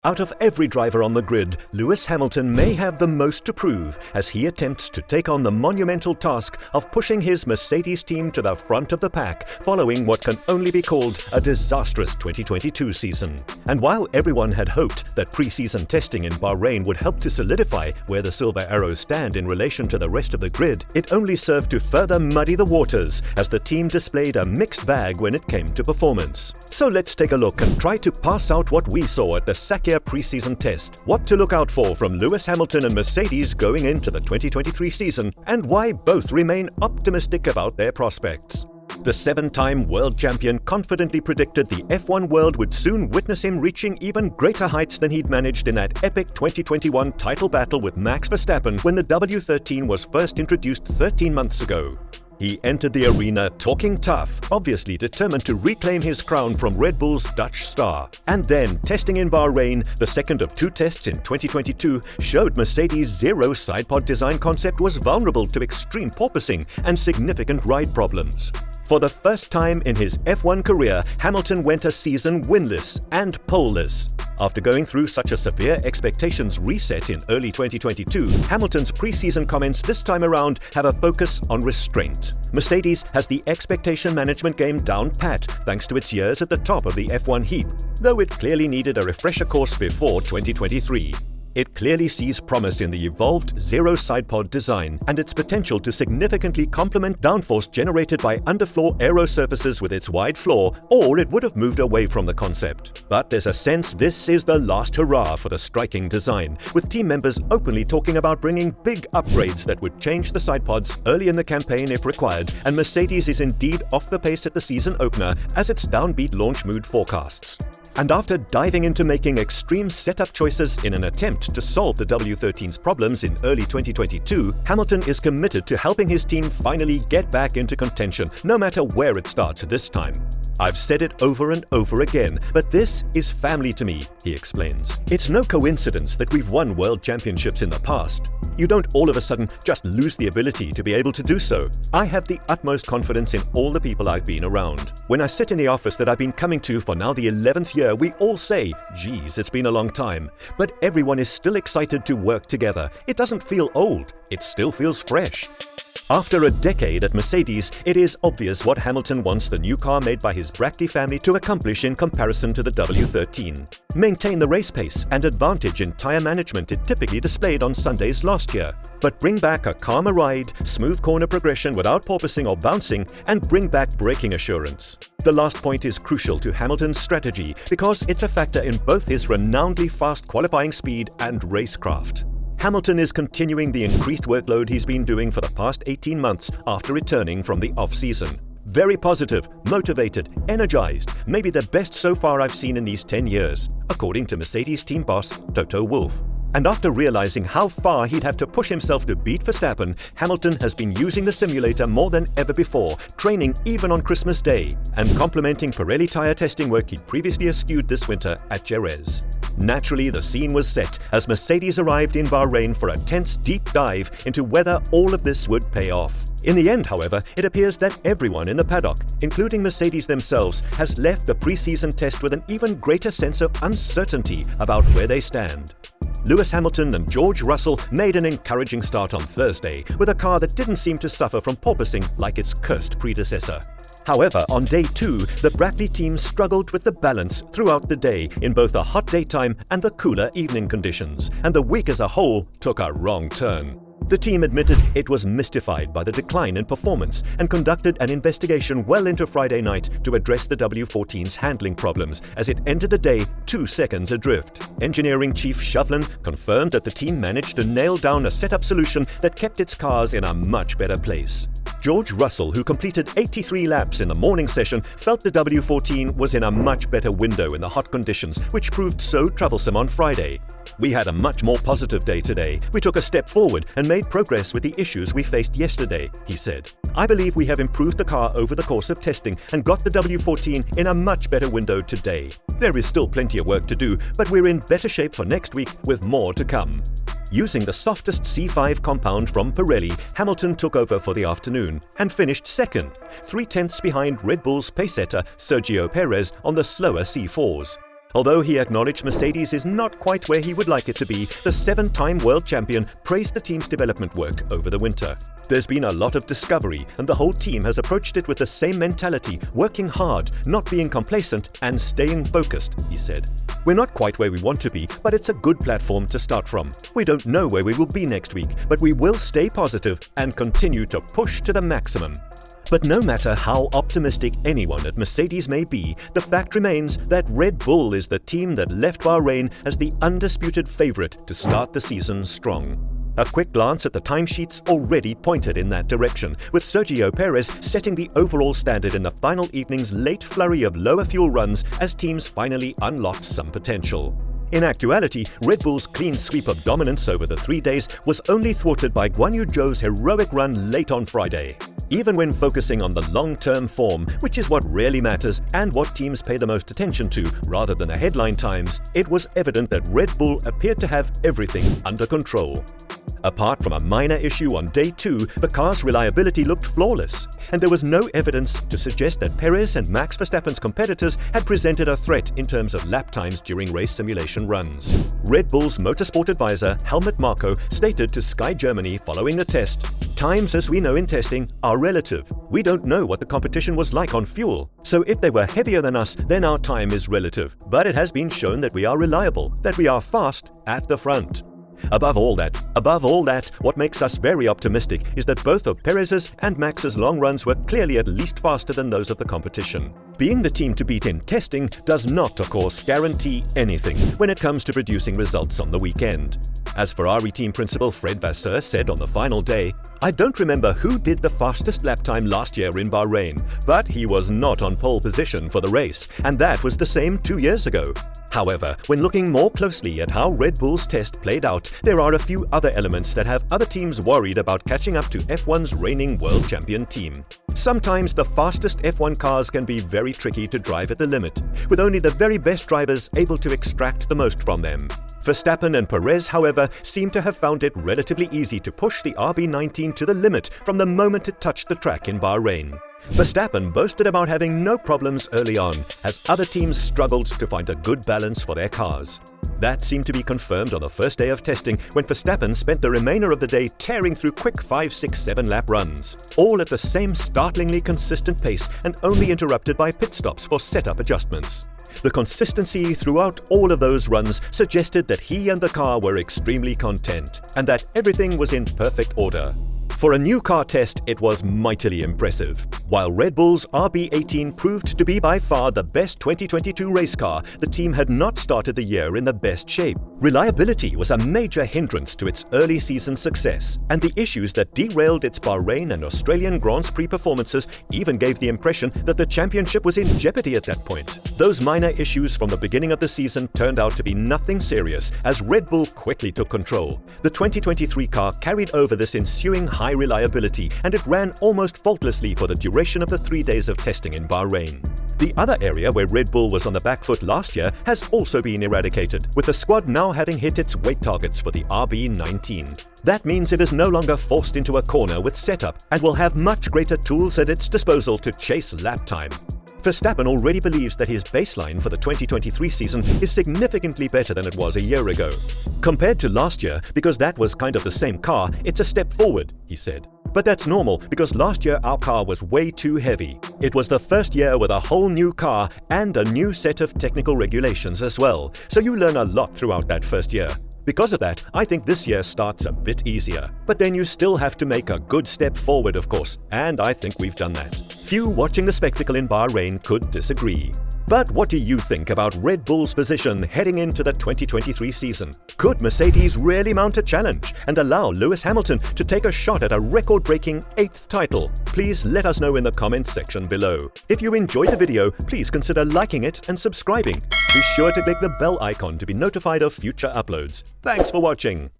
Out of every driver on the grid, Lewis Hamilton may have the most to prove as he attempts to take on the monumental task of pushing his Mercedes team to the front of the pack following what can only be called a disastrous 2022 season. And while everyone had hoped that pre-season testing in Bahrain would help to solidify where the Silver Arrows stand in relation to the rest of the grid, it only served to further muddy the waters as the team displayed a mixed bag when it came to performance. So let's take a look and try to parse out what we saw at the Sakhir pre-season test, what to look out for from Lewis Hamilton and Mercedes going into the 2023 season, and why both remain optimistic about their prospects. The seven-time world champion confidently predicted the F1 world would soon witness him reaching even greater heights than he'd managed in that epic 2021 title battle with Max Verstappen when the W13 was first introduced 13 months ago. He entered the arena talking tough, obviously determined to reclaim his crown from Red Bull's Dutch star. And then, testing in Bahrain, the second of two tests in 2022, showed Mercedes' zero sidepod design concept was vulnerable to extreme porpoising and significant ride problems. For the first time in his F1 career, Hamilton went a season winless and poleless. After going through such a severe expectations reset in early 2022, Hamilton's pre-season comments this time around have a focus on restraint. Mercedes has the expectation management game down pat thanks to its years at the top of the F1 heap, though it clearly needed a refresher course before 2023. It clearly sees promise in the evolved zero sidepod design and its potential to significantly complement downforce generated by underfloor aero surfaces with its wide floor, or it would have moved away from the concept. But there's a sense this is the last hurrah for the striking design, with team members openly talking about bringing big upgrades that would change the sidepods early in the campaign if required, and Mercedes is indeed off the pace at the season opener as its downbeat launch mood forecasts. And after diving into making extreme setup choices in an attempt to solve the W13's problems in early 2022, Hamilton is committed to helping his team finally get back into contention, no matter where it starts this time. "I've said it over and over again, but this is family to me," he explains. "It's no coincidence that we've won world championships in the past. You don't all of a sudden just lose the ability to be able to do so. I have the utmost confidence in all the people I've been around. When I sit in the office that I've been coming to for now the 11th year, we all say, geez, it's been a long time. But everyone is still excited to work together. It doesn't feel old. It still feels fresh." After a decade at Mercedes, it is obvious what Hamilton wants the new car made by his Brackley family to accomplish in comparison to the W13. Maintain the race pace and advantage in tyre management it typically displayed on Sundays last year, but bring back a calmer ride, smooth corner progression without porpoising or bouncing, and bring back braking assurance. The last point is crucial to Hamilton's strategy because it's a factor in both his renownedly fast qualifying speed and racecraft. Hamilton is continuing the increased workload he's been doing for the past 18 months after returning from the off-season. Very positive, motivated, energized, maybe the best so far I've seen in these 10 years, according to Mercedes team boss Toto Wolff. And after realizing how far he'd have to push himself to beat Verstappen, Hamilton has been using the simulator more than ever before, training even on Christmas Day, and complementing Pirelli tyre testing work he'd previously eschewed this winter at Jerez. Naturally, the scene was set as Mercedes arrived in Bahrain for a tense deep dive into whether all of this would pay off. In the end, however, it appears that everyone in the paddock, including Mercedes themselves, has left the pre-season test with an even greater sense of uncertainty about where they stand. Lewis Hamilton and George Russell made an encouraging start on Thursday with a car that didn't seem to suffer from porpoising like its cursed predecessor. However, on day 2, the Brackley team struggled with the balance throughout the day in both the hot daytime and the cooler evening conditions, and the week as a whole took a wrong turn. The team admitted it was mystified by the decline in performance and conducted an investigation well into Friday night to address the W14's handling problems as it entered the day 2 seconds adrift. Engineering chief Shovlin confirmed that the team managed to nail down a setup solution that kept its cars in a much better place. George Russell, who completed 83 laps in the morning session, felt the W14 was in a much better window in the hot conditions, which proved so troublesome on Friday. "We had a much more positive day today. We took a step forward and made progress with the issues we faced yesterday," he said. "I believe we have improved the car over the course of testing and got the W14 in a much better window today. There is still plenty of work to do, but we're in better shape for next week with more to come." Using the softest C5 compound from Pirelli, Hamilton took over for the afternoon and finished second, 3/10 behind Red Bull's pacesetter Sergio Perez on the slower C4s. Although he acknowledged Mercedes is not quite where he would like it to be, the 7-time world champion praised the team's development work over the winter. There's been a lot of discovery, and the whole team has approached it with the same mentality, working hard, not being complacent, and staying focused, he said. We're not quite where we want to be, but it's a good platform to start from. We don't know where we will be next week, but we will stay positive and continue to push to the maximum. But no matter how optimistic anyone at Mercedes may be, the fact remains that Red Bull is the team that left Bahrain as the undisputed favorite to start the season strong. A quick glance at the timesheets already pointed in that direction, with Sergio Perez setting the overall standard in the final evening's late flurry of lower fuel runs as teams finally unlocked some potential. In actuality, Red Bull's clean sweep of dominance over the 3 days was only thwarted by Guan Yu Zhou's heroic run late on Friday. Even when focusing on the long-term form, which is what really matters and what teams pay the most attention to rather than the headline times, it was evident that Red Bull appeared to have everything under control. Apart from a minor issue on day 2, the car's reliability looked flawless, and there was no evidence to suggest that Perez and Max Verstappen's competitors had presented a threat in terms of lap times during race simulation runs. Red Bull's motorsport advisor Helmut Marko stated to Sky Germany following the test, "Times, as we know in testing, are relative. We don't know what the competition was like on fuel, so if they were heavier than us, then our time is relative. But it has been shown that we are reliable, that we are fast at the front." Above all that, what makes us very optimistic is that both of Perez's and Max's long runs were clearly at least faster than those of the competition. Being the team to beat in testing does not, of course, guarantee anything when it comes to producing results on the weekend. As Ferrari team principal Fred Vasseur said on the final day, "I don't remember who did the fastest lap time last year in Bahrain, but he was not on pole position for the race, and that was the same 2 years ago." However, when looking more closely at how Red Bull's test played out, there are a few other elements that have other teams worried about catching up to F1's reigning world champion team. Sometimes the fastest F1 cars can be very tricky to drive at the limit, with only the very best drivers able to extract the most from them. Verstappen and Perez, however, seem to have found it relatively easy to push the RB19 to the limit from the moment it touched the track in Bahrain. Verstappen boasted about having no problems early on, as other teams struggled to find a good balance for their cars. That seemed to be confirmed on the first day of testing, when Verstappen spent the remainder of the day tearing through quick 5, 6, 7 lap runs, all at the same startlingly consistent pace and only interrupted by pit stops for setup adjustments. The consistency throughout all of those runs suggested that he and the car were extremely content, and that everything was in perfect order. For a new car test, it was mightily impressive. While Red Bull's RB18 proved to be by far the best 2022 race car, the team had not started the year in the best shape. Reliability was a major hindrance to its early season success, and the issues that derailed its Bahrain and Australian Grand Prix performances even gave the impression that the championship was in jeopardy at that point. Those minor issues from the beginning of the season turned out to be nothing serious, as Red Bull quickly took control. The 2023 car carried over this ensuing high reliability, and it ran almost faultlessly for the duration of the 3 days of testing in Bahrain. The other area where Red Bull was on the back foot last year has also been eradicated, with the squad now having hit its weight targets for the RB19. That means it is no longer forced into a corner with setup and will have much greater tools at its disposal to chase lap time. Verstappen already believes that his baseline for the 2023 season is significantly better than it was a year ago. Compared to last year, because that was kind of the same car, it's a step forward, he said. But that's normal, because last year our car was way too heavy. It was the first year with a whole new car and a new set of technical regulations as well, so you learn a lot throughout that first year. Because of that, I think this year starts a bit easier. But then you still have to make a good step forward, of course, and I think we've done that. Few watching the spectacle in Bahrain could disagree. But what do you think about Red Bull's position heading into the 2023 season? Could Mercedes really mount a challenge and allow Lewis Hamilton to take a shot at a record-breaking 8th title? Please let us know in the comments section below. If you enjoyed the video, please consider liking it and subscribing. Be sure to click the bell icon to be notified of future uploads. Thanks for watching.